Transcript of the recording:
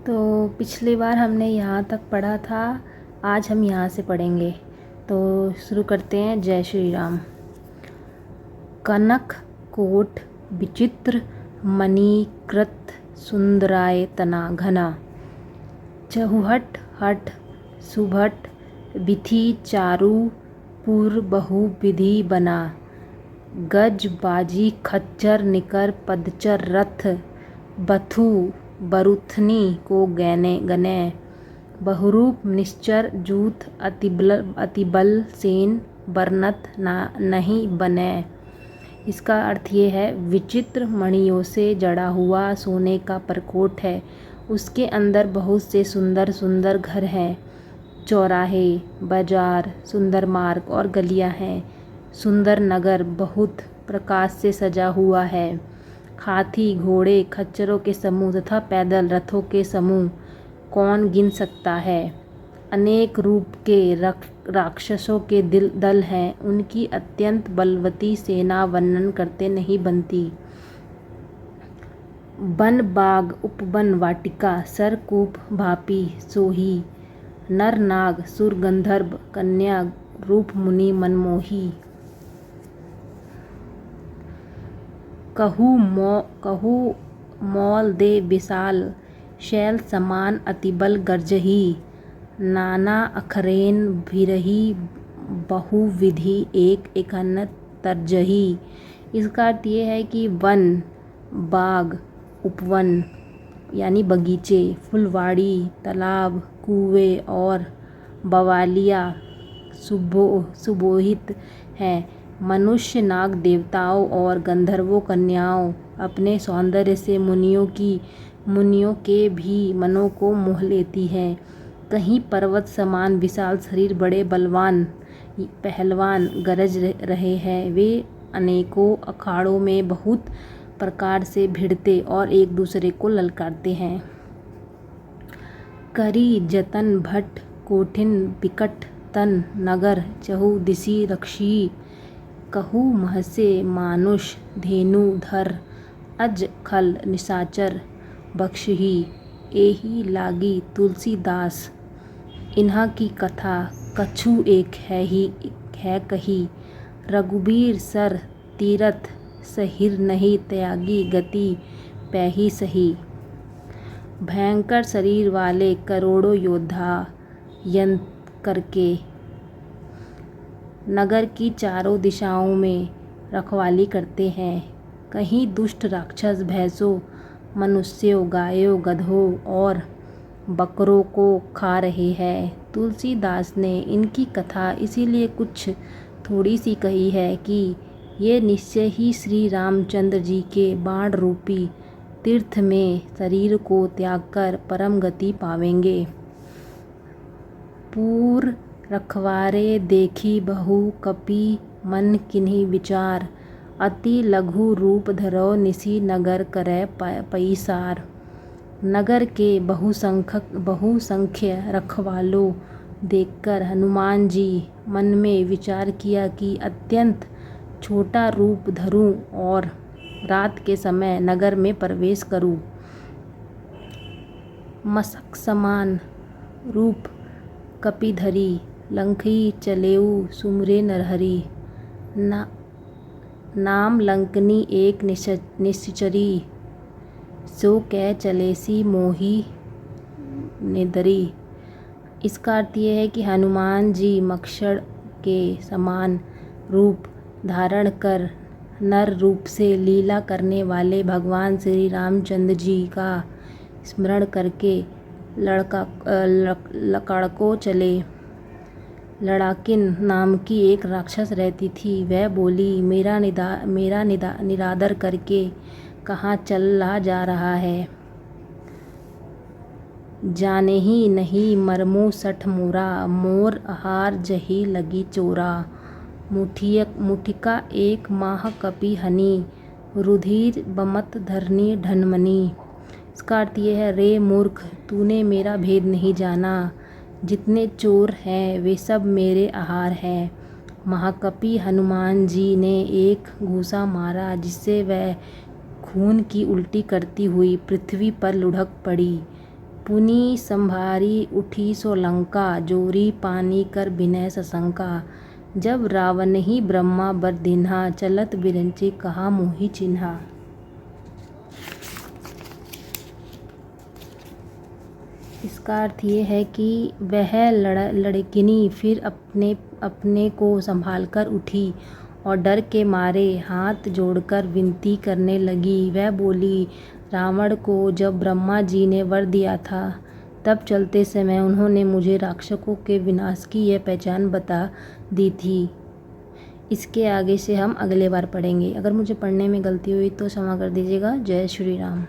तो पिछली बार हमने यहाँ तक पढ़ा था, आज हम यहाँ से पढ़ेंगे। तो शुरू करते हैं। जय श्री राम। कनक कोट विचित्र मणिकृत सुंदरायतना घना, चहुहट हट सुभट विधि चारु पुर बहुविधि बना, गज बाजी खच्चर निकर पदचर रथ, बथु बरुथनी को गने, बहुरूप निश्चर जूथ अतिबल सेन बरनत नहीं बने। इसका अर्थ ये है, विचित्र मणियों से जड़ा हुआ सोने का परकोट है, उसके अंदर बहुत से सुंदर सुंदर घर हैं, चौराहे बाजार सुंदर मार्ग और गलियां हैं, सुंदर नगर बहुत प्रकाश से सजा हुआ है, हाथी घोड़े खच्चरों के समूह तथा पैदल रथों के समूह कौन गिन सकता है, अनेक रूप के राक्षसों के दल हैं, उनकी अत्यंत बलवती सेना वर्णन करते नहीं बनती। वन बाग उपवन वाटिका सरकूप भापी सोही, नर नाग सुर गंधर्व कन्या रूप मुनि मनमोही, कहू मौल दे विशाल शैल समान अतिबल गर्जही, नाना अखरेन भिरही बहुविधि एक एकन तरजही। इसका अर्थ ये है कि वन बाग उपवन यानी बगीचे, फुलवाड़ी तालाब कुएं और बवालियाँ सुबोहित हैं। मनुष्य नाग देवताओं और गंधर्वों कन्याओं अपने सौंदर्य से मुनियों के भी मनों को मोह लेती हैं। कहीं पर्वत समान विशाल शरीर बड़े बलवान पहलवान गरज रहे हैं, वे अनेकों अखाड़ों में बहुत प्रकार से भिड़ते और एक दूसरे को ललकारते हैं। करी जतन भट कोठिन विकट तन नगर चहु दिशि रक्षी, कहू महसे मानुष धेनु धर अज खल निशाचर बख्शही, एही लागी तुलसीदास इन्हा की कथा कछु एक है कही, रघुबीर सर तीरथ सहिर नहीं त्यागी गति पैही सही। भयंकर शरीर वाले करोड़ों योद्धा यंत्र करके नगर की चारों दिशाओं में रखवाली करते हैं। कहीं दुष्ट राक्षस भैंसों मनुष्यों गायों गधों और बकरों को खा रहे हैं। तुलसीदास ने इनकी कथा इसीलिए कुछ थोड़ी सी कही है कि ये निश्चय ही श्री रामचंद्र जी के बाण रूपी तीर्थ में शरीर को त्याग कर परम गति पावेंगे। पूर रखवारे देखी बहु कपि मन किन्हीं विचार, अति लघु रूप धरो निसी नगर करे पैसार। नगर के बहुसंख्य रखवालों देखकर हनुमान जी मन में विचार किया कि अत्यंत छोटा रूप धरूं और रात के समय नगर में प्रवेश करूं। मशक समान रूप कपिधरी लंकी चलेऊ सुमरे नरहरि, नाम लंकनी एक निश्चरी, सो कह चलेसी मोही निदरी। इसका अर्थ ये है कि हनुमान जी मक्षण के समान रूप धारण कर नर रूप से लीला करने वाले भगवान श्री रामचंद्र जी का स्मरण करके लकड़को चले। लड़ाकिन नाम की एक राक्षस रहती थी, वह बोली, मेरा निरादर करके कहाँ चला जा रहा है, जाने ही नहीं मरमो सठ मोरा, मोर आहार जही लगी चोरा। मुठिका एक माह कपि हनी, रुधिर बमत धरनी ढनमनी। इसका अर्थ ये है, रे मूर्ख, तूने मेरा भेद नहीं जाना, जितने चोर हैं वे सब मेरे आहार हैं। महाकपि हनुमान जी ने एक घूसा मारा, जिससे वह खून की उल्टी करती हुई पृथ्वी पर लुढ़क पड़ी। पुनि संभारी उठी सो लंका, जोरी पानी कर बिनय सशंका। जब रावण ही ब्रह्मा बर दीन्हा, चलत बिरंची कहा मोहि चिन्हा। इसका अर्थ ये है कि वह लड़किनी फिर अपने को संभाल कर उठी और डर के मारे हाथ जोड़कर विनती करने लगी। वह बोली, रावण को जब ब्रह्मा जी ने वर दिया था, तब चलते समय उन्होंने मुझे राक्षसों के विनाश की यह पहचान बता दी थी। इसके आगे से हम अगले बार पढ़ेंगे। अगर मुझे पढ़ने में गलती हुई तो क्षमा कर दीजिएगा। जय श्री राम।